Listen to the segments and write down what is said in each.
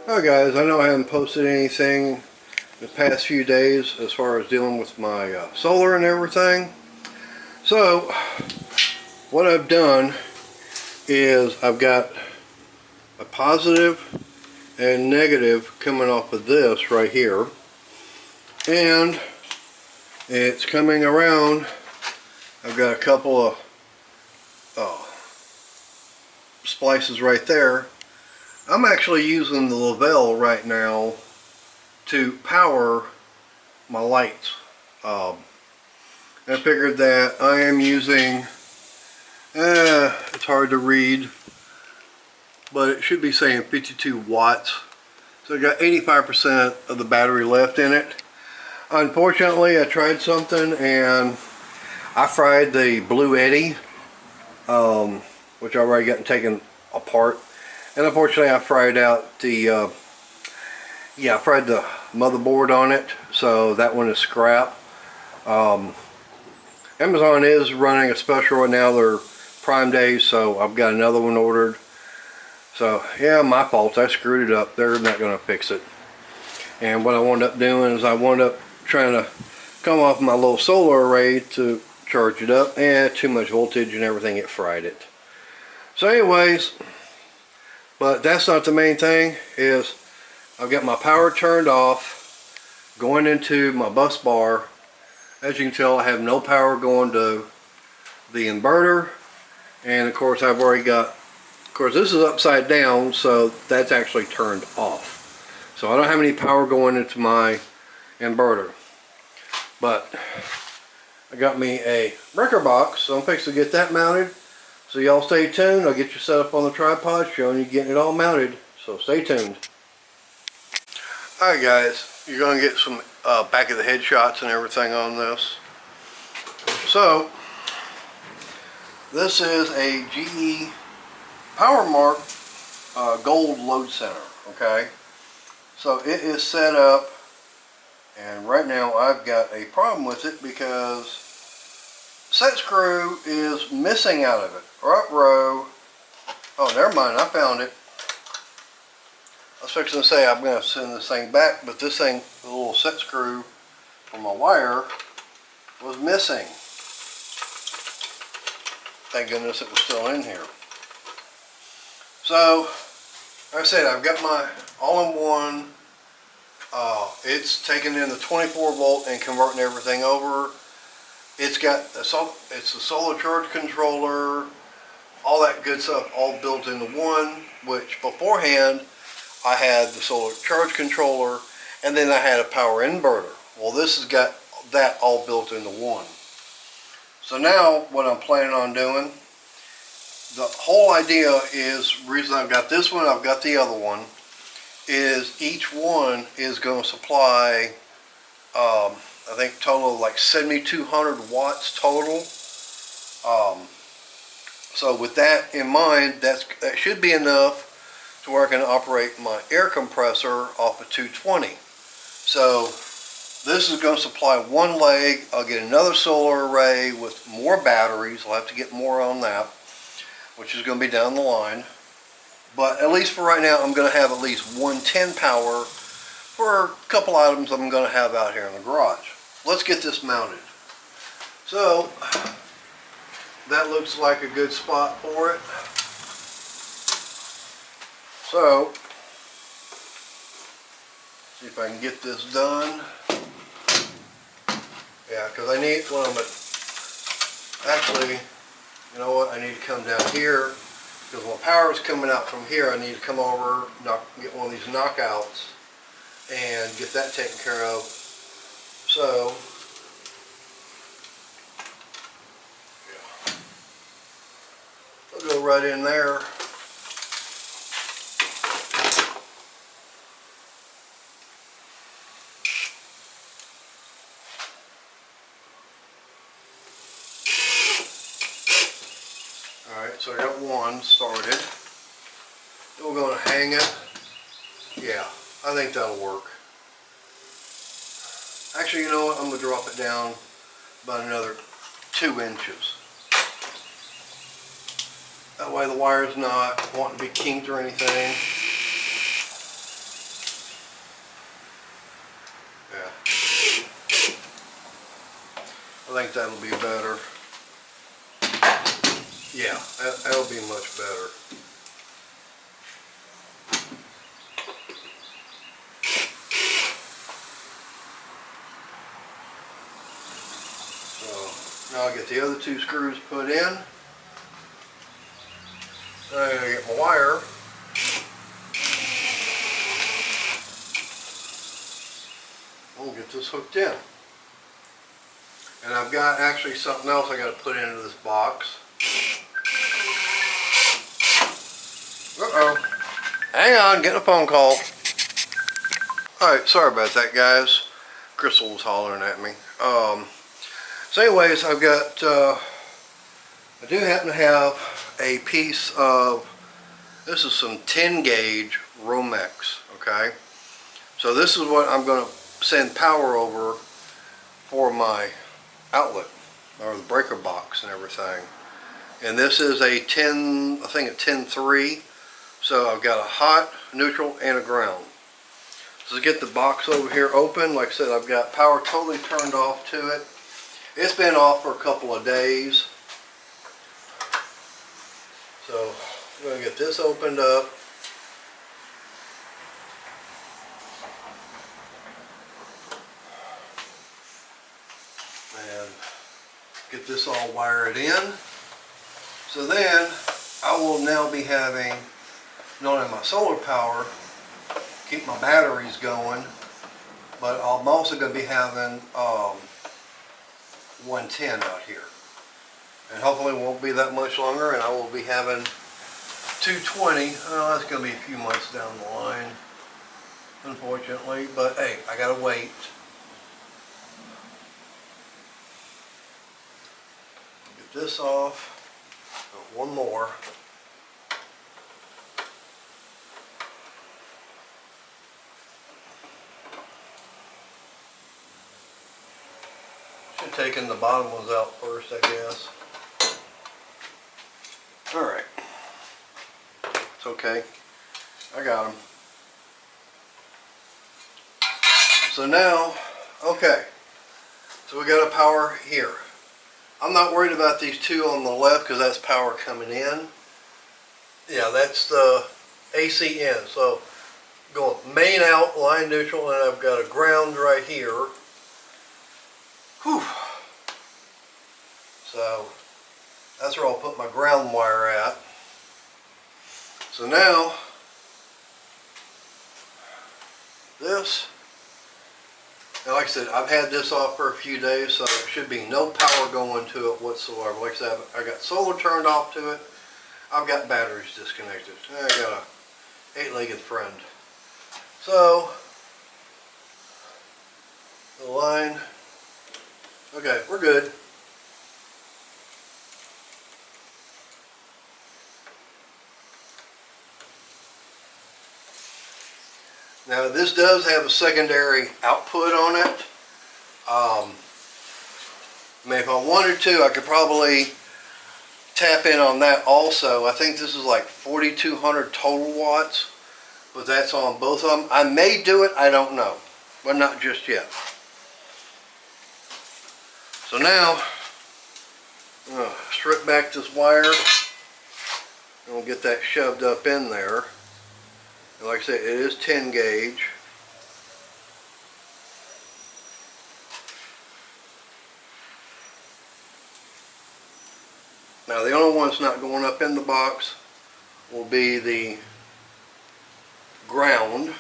Hi guys, I know I haven't posted anything the past few days as far as dealing with my solar and everything. So what I've done is I've got a positive and negative coming off of this right here, and it's coming around. I've got a couple of splices right there. I'm actually using the Lavelle right now to power my lights. I figured that I am using, it's hard to read, but it should be saying 52 watts. So I got 85% of the battery left in it. Unfortunately, I tried something and I fried the Blue Eddy, which I already gotten taken apart. And unfortunately, I fried out the, I fried the motherboard on it, so that one is scrap. Amazon is running a special right now, they're Prime Days, so I've got another one ordered. So yeah, my fault, I screwed it up. They're not going to fix it. And what I wound up doing is I wound up trying to come off my little solar array to charge it up, and too much voltage and everything, it fried it. So anyways, but that's not the main thing. Is I've got my power turned off, going into my bus bar. As you can tell, I have no power going to the inverter, and of course I've already got, of course this is upside down, so that's actually turned off. So I don't have any power going into my inverter. But I got me a breaker box, so I'm fixing to get that mounted. So y'all stay tuned. I'll get you set up on the tripod, showing you getting it all mounted. So stay tuned. Alright guys, you're going to get some back of the head shots and everything on this. So, this is a GE PowerMark Gold Load Center, okay? So it is set up, and right now I've got a problem with it because set screw is missing out of it. Front row, oh never mind, I found it. I was fixing to say I'm going to send this thing back, but this thing, the little set screw for my wire, was missing. Thank goodness it was still in here. So, like I said, I've got my all-in-one. It's taking in the 24 volt and converting everything over. It's got it's a solar charge controller, all that good stuff, all built into one. Which beforehand, I had the solar charge controller, and then I had a power inverter. Well, this has got that all built into one. So now what I'm planning on doing, the whole idea is, the reason I've got this one, I've got the other one, is each one is going to supply, I think total of like 7,200 watts total. So with that in mind, that should be enough to where I can operate my air compressor off of 220. So this is going to supply one leg. I'll get another solar array with more batteries. I'll have to get more on that, which is going to be down the line. But at least for right now, I'm going to have at least 110 power for a couple items I'm going to have out here in the garage. Let's get this mounted. So that looks like a good spot for it. So see if I can get this done. Yeah, because I need, well, actually, you know what, I need to come down here, because when power is coming out from here, I need to come over, get one of these knockouts, and get that taken care of. So, yeah, I'll go right in there. Alright, so I got one started. Then we're going to hang it. Yeah, I think that'll work. Actually, you know what? I'm going to drop it down about another 2 inches. That way the wire's not wanting to be kinked or anything. that'll be better. Yeah, that'll be much better. So now I'll get the other two screws put in. Now I'm gonna get my wire. We'll get this hooked in. And I've got actually something else I got to put into this box. Uh-oh. Hang on, getting a phone call. Alright, sorry about that, guys. Crystal was hollering at me. So anyways, I've got, I do happen to have a piece of, this is some 10 gauge Romex, okay? So this is what I'm going to send power over for my outlet, or the breaker box and everything. And this is a 10, I think a 10-3. So I've got a hot, neutral, and a ground. So to get the box over here open, like I said, I've got power totally turned off to it. It's been off for a couple of days. So I'm going to get this opened up. And get this all wired in. So then I will now be having not only my solar power, keep my batteries going, but I'm also going to be having 110 out here. And hopefully it won't be that much longer, and I will be having 220. Oh, that's going to be a few months down the line, unfortunately, but hey, I got to wait. Get this off. One more. Should have taken the bottom ones out first, I guess. Alright. It's okay. I got them. So now, okay. So we got a power here. I'm not worried about these two on the left because that's power coming in. Yeah, that's the AC in. So going main out, line neutral, and I've got a ground right here. Whew. So that's where I'll put my ground wire at. So now this, and like I said, I've had this off for a few days, so there should be no power going to it whatsoever. Like I said, I got solar turned off to it. I've got batteries disconnected. I got a 8-legged friend. So the line, okay, we're good. Now this does have a secondary output on it. I mean, if I wanted to, I could probably tap in on that also. I think this is like 4,200 total watts, but that's on both of them. I may do it, I don't know, but not just yet. So now, I'm going to strip back this wire, and we'll get that shoved up in there. And like I said, it is 10 gauge. Now the only one that's not going up in the box will be the ground.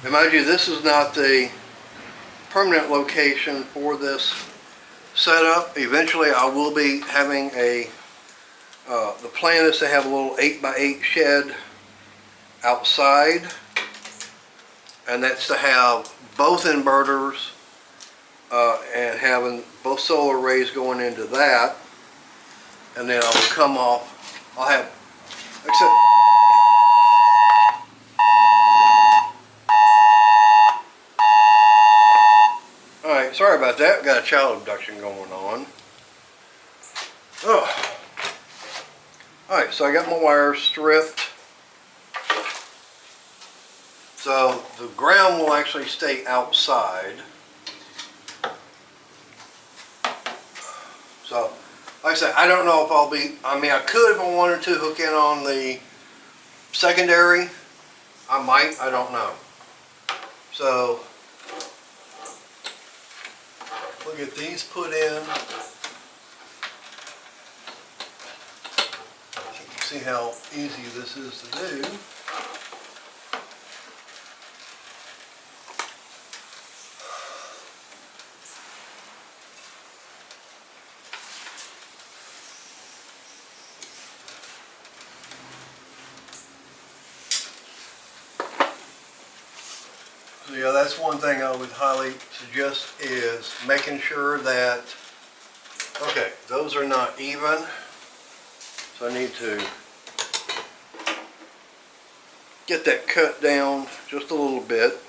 And mind you, this is not the permanent location for this setup. Eventually I will be having a the plan is to have a little 8x8 shed outside, and that's to have both inverters and having both solar arrays going into that, and then I will come off. I'll have, except alright, sorry about that, got a child abduction going on. Oh. Alright, so I got my wires stripped. So the ground will actually stay outside. So, like I said, I don't know if I'll be, I mean, I could if I wanted to hook in on the secondary. I might, I don't know. So, we'll get these put in. You can see how easy this is to do. So yeah, that's one thing I would highly suggest is making sure that, okay, those are not even. So I need to get that cut down just a little bit.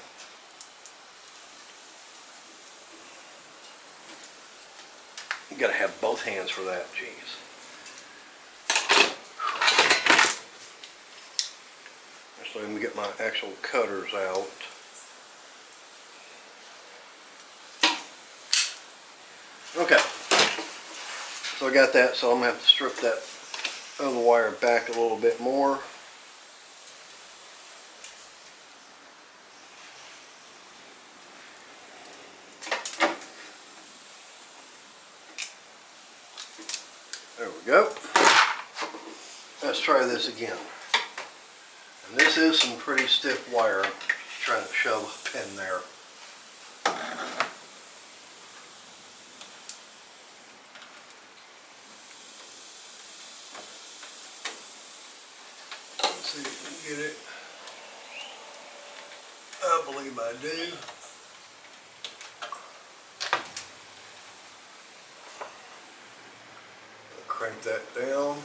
You gotta have both hands for that, jeez. So let me get my actual cutters out. Okay, so I got that, so I'm gonna have to strip that other wire back a little bit more. There we go. Let's try this again. And this is some pretty stiff wire I'm trying to shove up in there. Let's see if we can get it. I believe I do. I'll crank that down.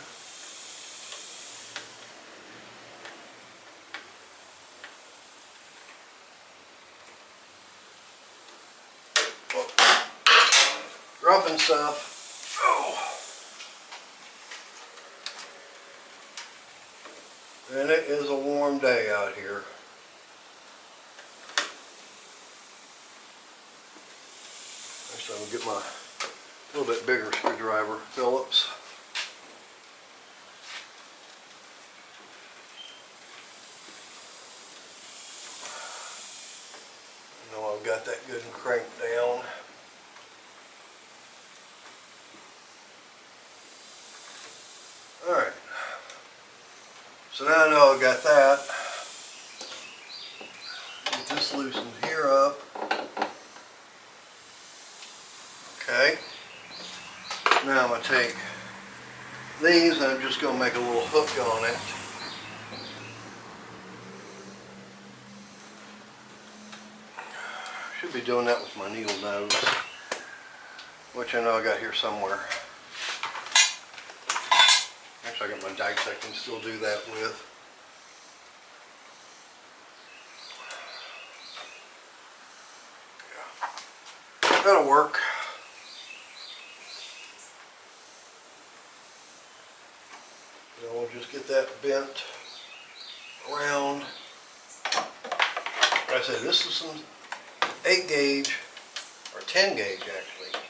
Dropping stuff. Oh. And it is a warm day out here. Actually, I'm going to get my little bit bigger screwdriver, Phillips. I know I've got that good and cranked down. Alright. So now I know I've got that. Get this loosened here up. Okay. Now I'm going to take these and I'm just going to make a little hook on it. Should be doing that with my needle nose, which I know I got here somewhere. Actually, I got my dikes I can still do that with. Yeah. That'll work. Then we'll just get that bent around. Like I said, this is some 8 gauge, or 10 gauge actually.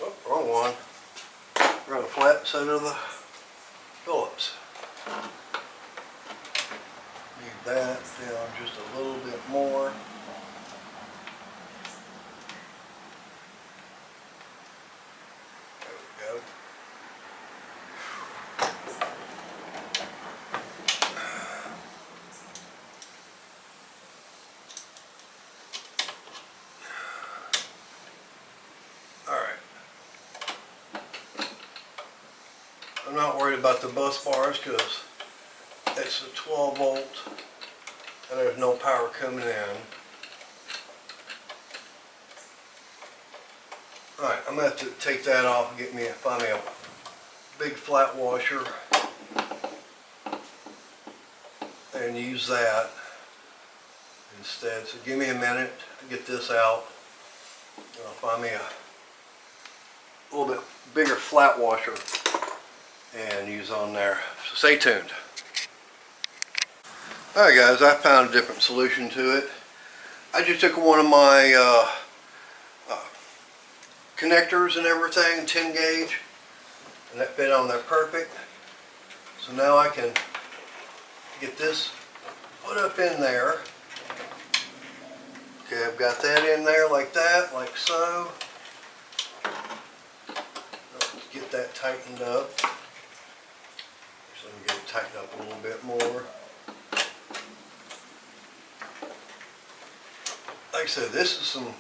Oh, wrong one. We're on the flat side of the Phillips. Need that down just a little bit more. There we go. I'm not worried about the bus bars because it's a 12 volt and there's no power coming in. Alright, I'm going to have to take that off and find me a big flat washer and use that instead. So give me a minute to get this out and I'll find me a little bit bigger flat washer. and use on there. So stay tuned. Alright guys, I found a different solution to it. I just took one of my connectors and everything, 10 gauge, and that fit on there perfect. So now I can get this put up in there. Okay, I've got that in there like that, like so. Let's get that tightened up. So let me get it tightened up a little bit more. Like I said, this is some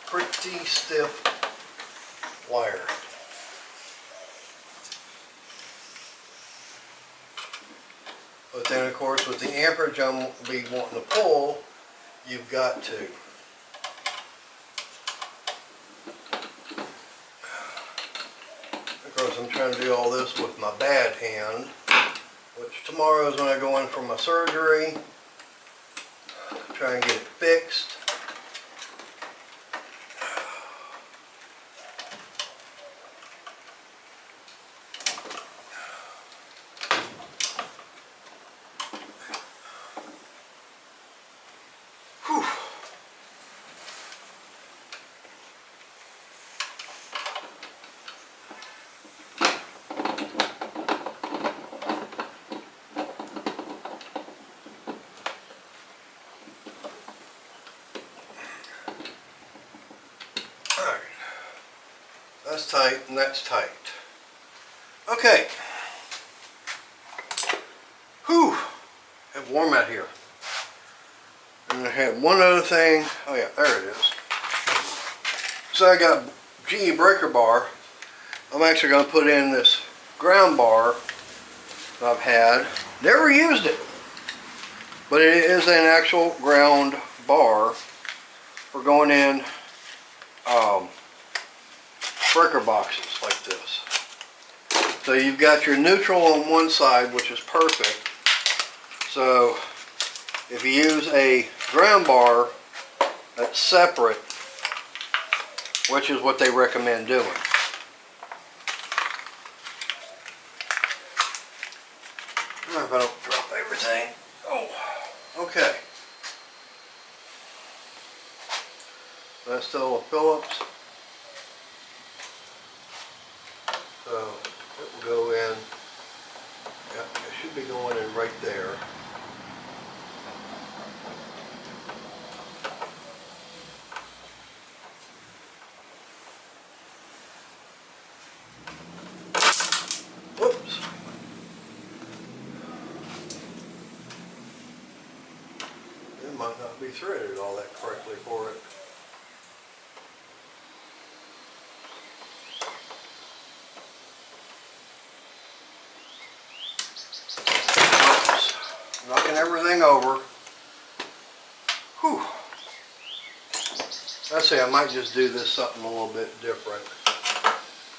pretty stiff wire. But then of course with the amperage I'm going to be wanting to pull, you've got to. Of course I'm trying to do all this with my bad hand, which tomorrow is when I go in for my surgery. Try and get it fixed. Whew. Alright. That's tight and that's tight. Okay. Whew. It's warm out here. And I had one other thing. Oh yeah, there it is. So I got GE breaker bar. I'm actually going to put in this ground bar that I've had. Never used it. But it is an actual ground bar for going in breaker boxes like this. So you've got your neutral on one side, which is perfect. So if you use a ground bar that's separate, which is what they recommend doing. I hope I don't drop everything. Oh, okay. That's still a Phillips. So it will go in. Yeah, it should be going in right there. Whoops. It might not be threaded all that correctly for it. Oops. Knocking everything over. Whew. Let's see, I might just do this something a little bit different.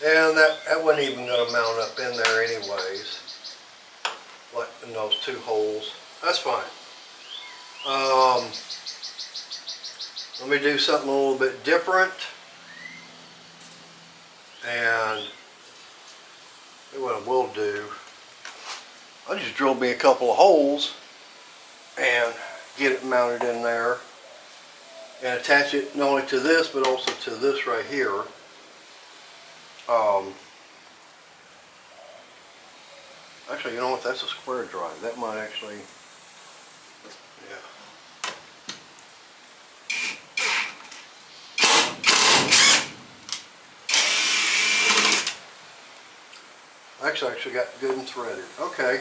And that wasn't even going to mount up in there anyways. Like in those two holes. That's fine. Let me do something a little bit different. And what I will do, I'll just drill me a couple of holes and get it mounted in there. And attach it not only to this, but also to this right here. Actually, you know what? That's a square drive. That might actually, yeah. Actually got good and threaded. Okay.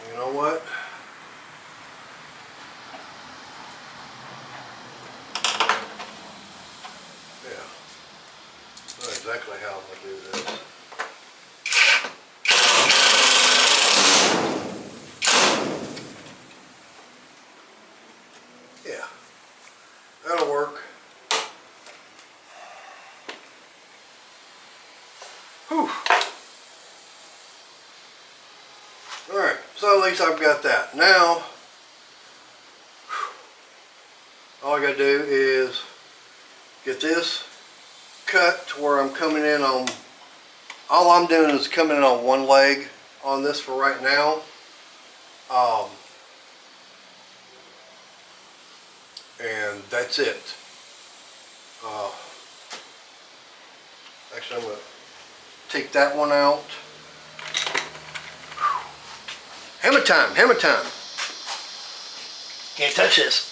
You know what? Yeah. I know exactly how I'm going to do this. Yeah. That'll work. Whew. Alright, so at least I've got that. Now, all I gotta do is get this cut to where I'm coming in on, all I'm doing is coming in on one leg on this for right now. And that's it. Actually, I'm going to take that one out. Hammer time, hammer time. Can't touch this.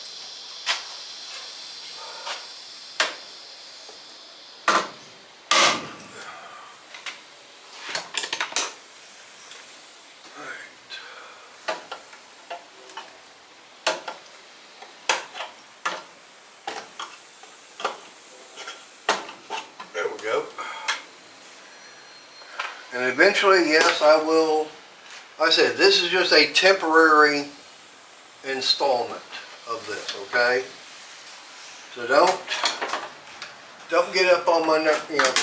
There we go. And eventually, yes, I will. Like I said, this is just a temporary installment of this, okay? So don't get up on my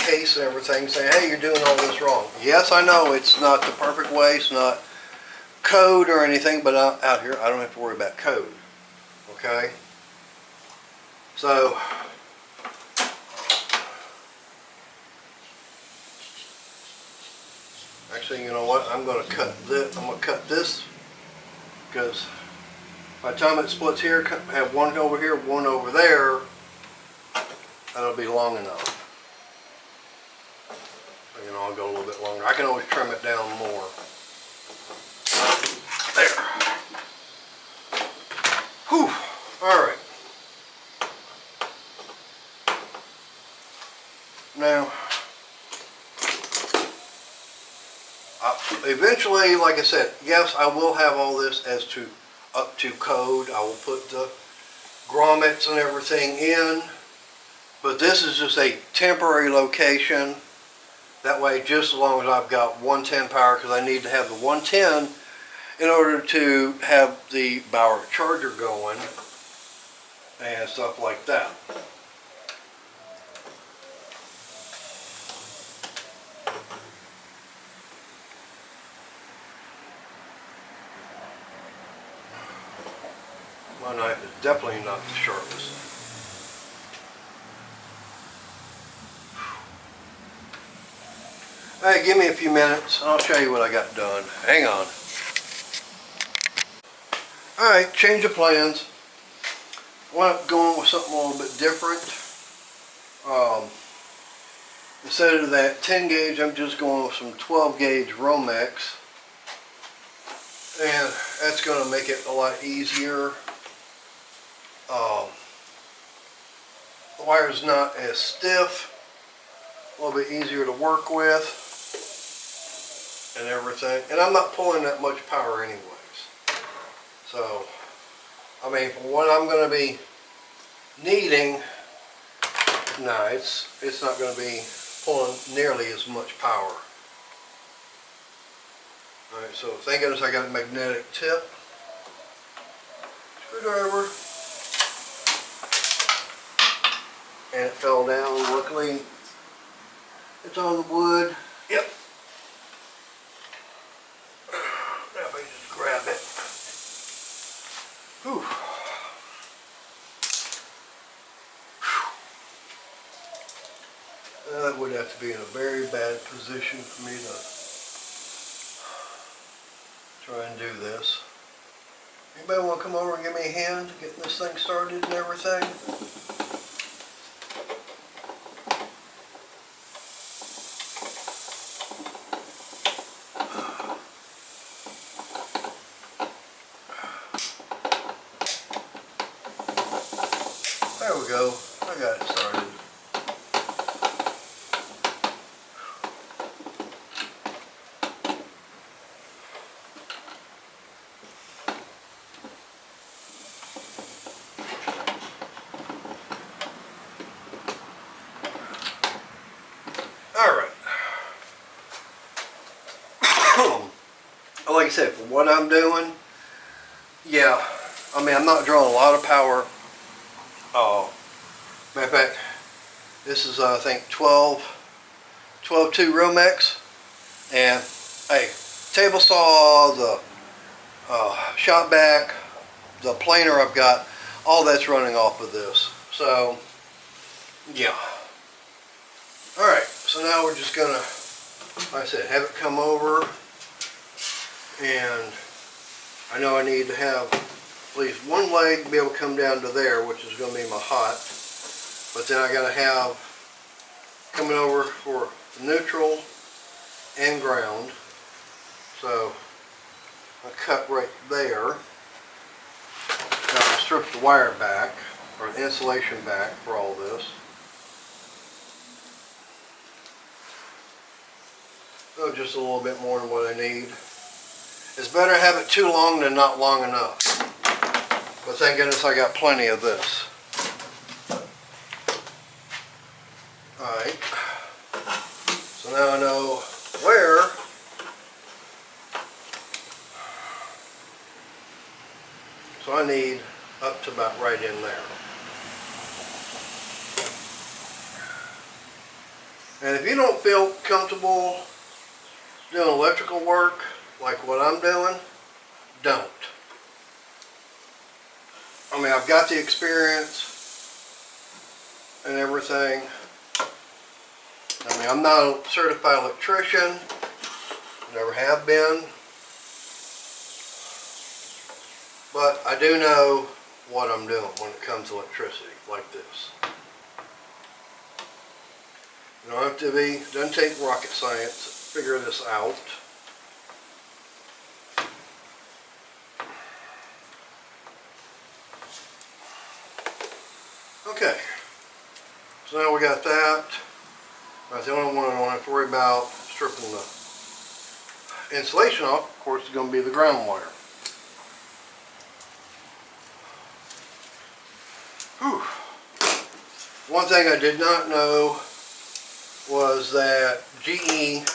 case and everything saying, hey, you're doing all this wrong. Yes, I know it's not the perfect way, it's not code or anything, but out here I don't have to worry about code, okay? So actually, you know what? I'm going to cut this. I'm going to cut this because by the time it splits here, have one over here, one over there, that'll be long enough. You know, I'll go a little bit longer. I can always trim it down more. There. Whew. All right. Now, eventually, like I said, yes, I will have all this as to up to code. I will put the grommets and everything in, but this is just a temporary location. That way, just as long as I've got 110 power, because I need to have the 110 in order to have the Bauer charger going and stuff like that. My knife is definitely not the sharpest. Hey, give me a few minutes and I'll show you what I got done. Hang on. Alright, change of plans. I went up going with something a little bit different. Instead of that 10 gauge, I'm just going with some 12 gauge Romex. And that's going to make it a lot easier. The wire's not as stiff, a little bit easier to work with and everything. And I'm not pulling that much power anyways. So, I mean, for what I'm going to be needing, no, it's not going to be pulling nearly as much power. Alright, so thank goodness I got a magnetic tip. Screwdriver. And it fell down. Luckily, it's on the wood. Yep. Now if I can just grab it. Whew. That would have to be in a very bad position for me to try and do this. Anybody want to come over and give me a hand getting this thing started and everything? There we go. I got it started. Alright. Like I said, for what I'm doing, yeah, I mean, I'm not drawing a lot of power. Matter of fact, this is, I think, 12.2 Romex. And, hey, table saw, the shop back, the planer I've got, all that's running off of this. So, yeah. Alright, so now we're just gonna, like I said, have it come over, and I know I need to have at least one leg be able to come down to there, which is going to be my hot, but then I got to have coming over for neutral and ground. So I cut right there. Now I strip the wire back, or the insulation back for all this. So just a little bit more than what I need. It's better to have it too long than not long enough. But thank goodness I got plenty of this. Alright. So now I know where so I need up to about right in there. And if you don't feel comfortable doing electrical work like what I'm doing, don't. I mean, I've got the experience and everything. I mean, I'm not a certified electrician, never have been, but I do know what I'm doing when it comes to electricity like this. You don't have to be, it doesn't take rocket science to figure this out. Okay, so now we got that. That's the only one I don't have to worry about stripping the insulation off. Of course, it's going to be the ground wire. Whew. One thing I did not know was that GE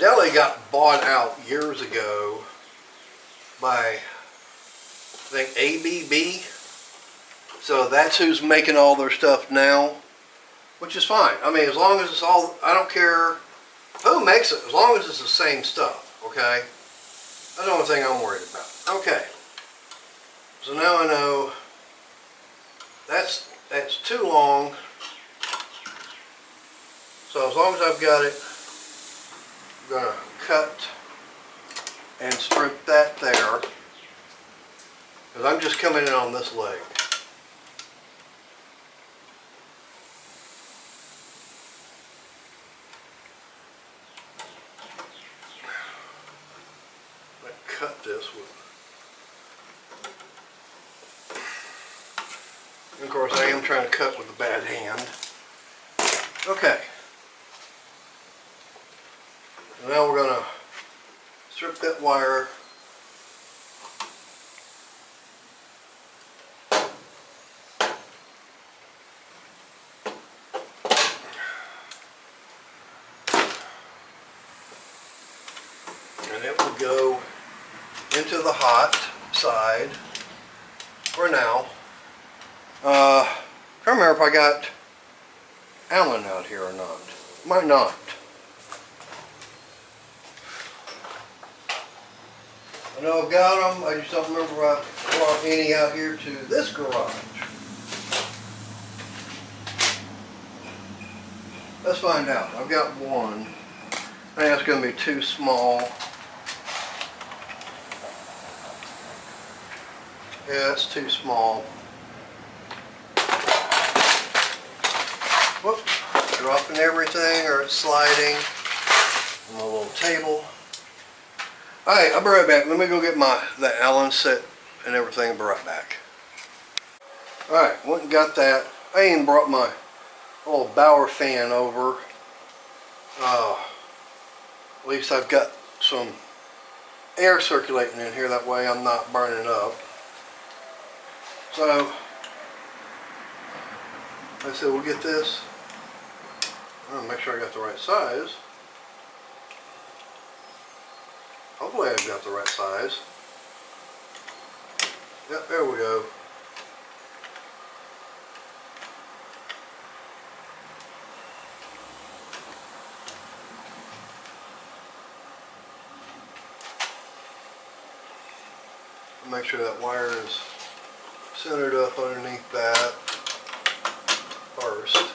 Deli got bought out years ago by, I think, ABB. So that's who's making all their stuff now, which is fine. I mean, as long as it's all, I don't care who makes it, as long as it's the same stuff, okay? That's the only thing I'm worried about. Okay. So now I know that's too long. So as long as I've got it, I'm going to cut and strip that there, because I'm just coming in on this leg. Cut this with, and of course I am trying to cut with a bad hand. Okay, and now we're going to strip that wire. And it will go into the hot side for now. I can't remember if I got Allen out here or not. Might not. I know I've got them, I just don't remember if I brought any out here to this garage. Let's find out. I've got one. I think that's going to be too small. Yeah, it's too small. Whoop, dropping everything, or it's sliding on my little table. Alright, I'll be right back. Let me go get the Allen set and everything and be right back. Alright, went and got that. I even brought my little Bauer fan over. At least I've got some air circulating in here, that way I'm not burning up. So, like I said, we'll get this. I'm gonna make sure I got the right size. Hopefully I've got the right size. Yep, there we go. Make sure that wire is centered up underneath that first.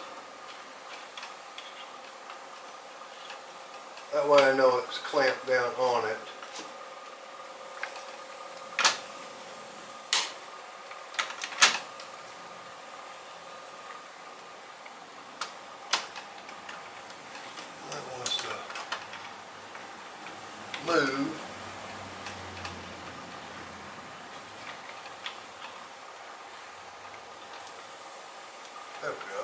That way I know it's clamped down on it. That wants to move. There we go.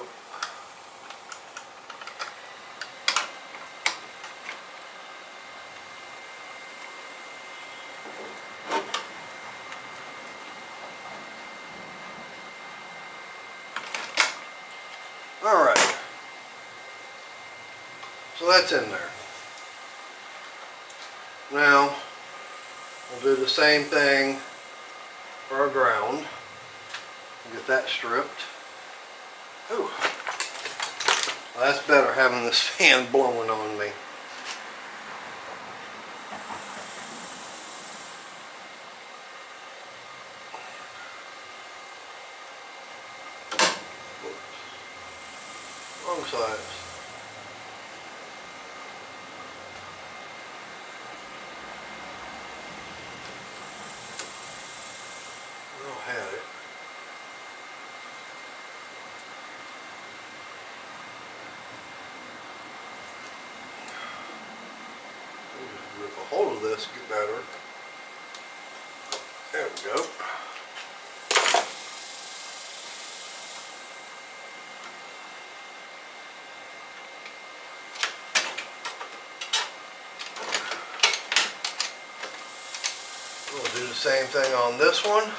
All right. So that's in there. Now, we'll do the same thing for our ground. Get that stripped. Ooh. Well, that's better having this fan blowing on me. Wrong size. We'll have it. We'll just grip a hold of this, get better. There we go. We'll do the same thing on this one.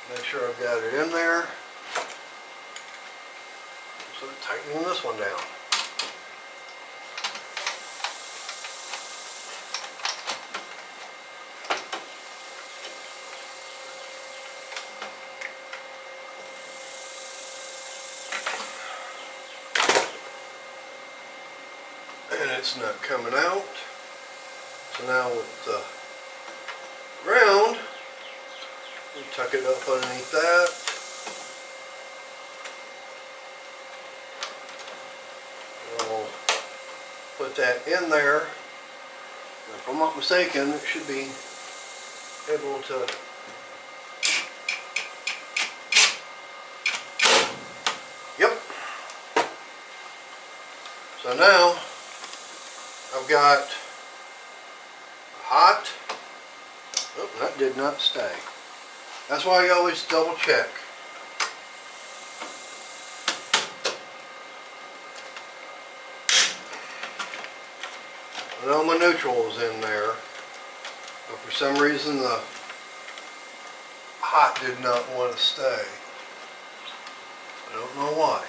Make sure I've got it in there. So tightening this one down. And it's not coming out. So now with the ground, we tuck it up underneath that. We'll put that in there. And if I'm not mistaken, it should be able to yep. So now I've got hot. Oh, that did not stay. That's why you always double check. I know my neutral is in there, but for some reason the hot did not want to stay. I don't know why.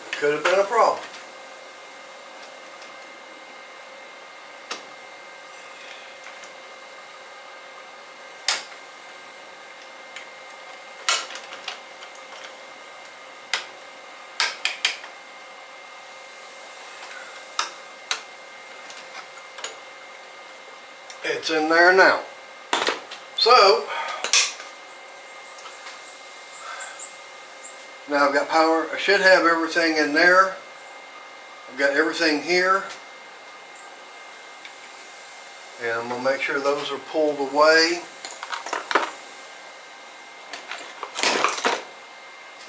It could have been a problem. It's in there now. So, now I've got power. I should have everything in there. I've got everything here. And I'm going to make sure those are pulled away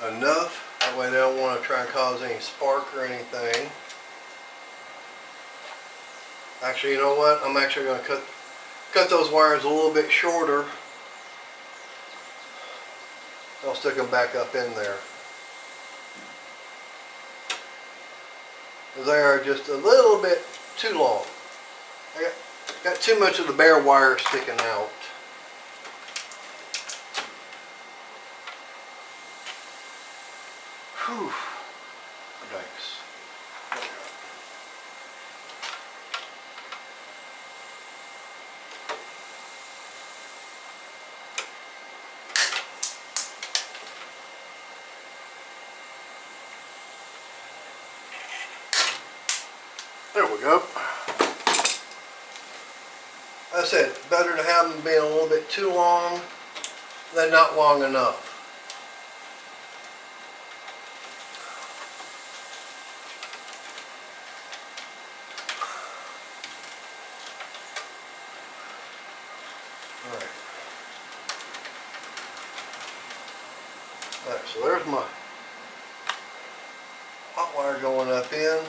enough. That way they don't want to try and cause any spark or anything. Actually, you know what? I'm actually going to cut those wires a little bit shorter. I'll stick them back up in there. They are just a little bit too long. I got too much of the bare wire sticking out. Whew. Yikes. There we go. Like I said, it's better to have them being a little bit too long than not long enough. So there's my hot wire going up in.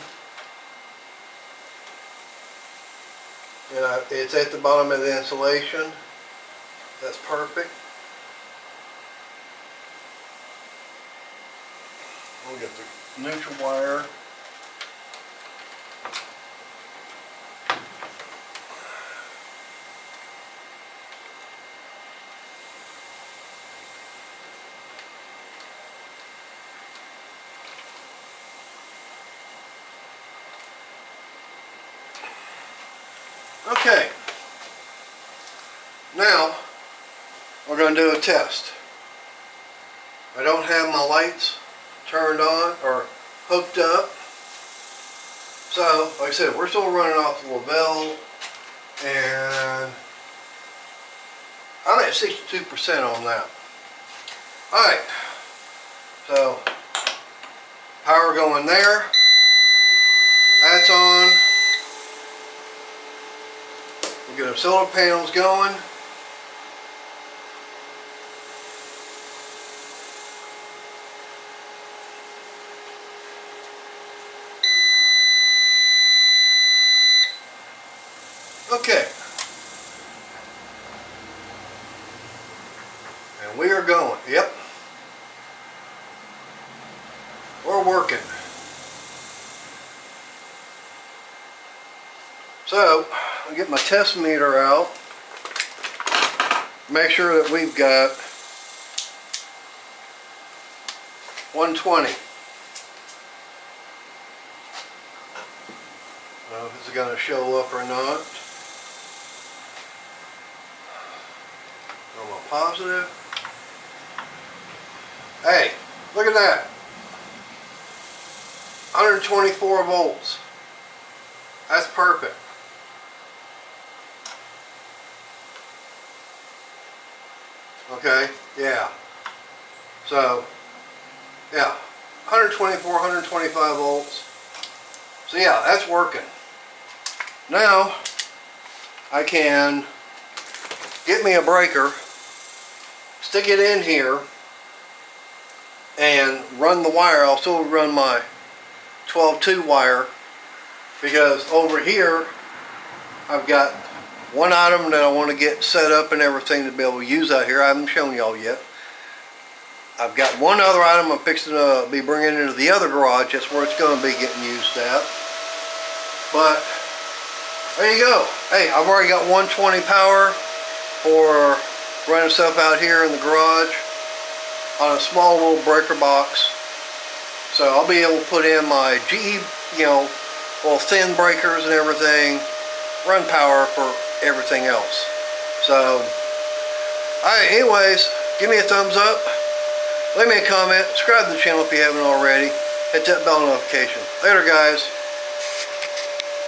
And it's at the bottom of the insulation. That's perfect. We'll get the neutral wire. Okay, now we're going to do a test. I don't have my lights turned on or hooked up. So, like I said, we're still running off the Lavelle, and I'm at 62% on that. Alright, so power going there. That's on. We get our solar panels going. Okay. And we are going. Yep. We're working. So, I'll get my test meter out. Make sure that we've got 120. I don't know if it's going to show up or not. I'm a positive. Hey, look at that. 124 volts. That's perfect. Okay, yeah. So, yeah, 124, 125 volts. So yeah, that's working. Now, I can get me a breaker, stick it in here, and run the wire. I'll still run my 12-2 wire, because over here, I've got one item that I want to get set up and everything to be able to use out here. I haven't shown y'all yet. I've got one other item I'm fixing to be bringing into the other garage. That's where it's going to be getting used at. But there you go. Hey, I've already got 120 power for running stuff out here in the garage on a small little breaker box. So I'll be able to put in my GE, little thin breakers and everything, run power for everything else. So, alright, anyways, give me a thumbs up, leave me a comment, subscribe to the channel if you haven't already, hit that bell notification. Later, guys.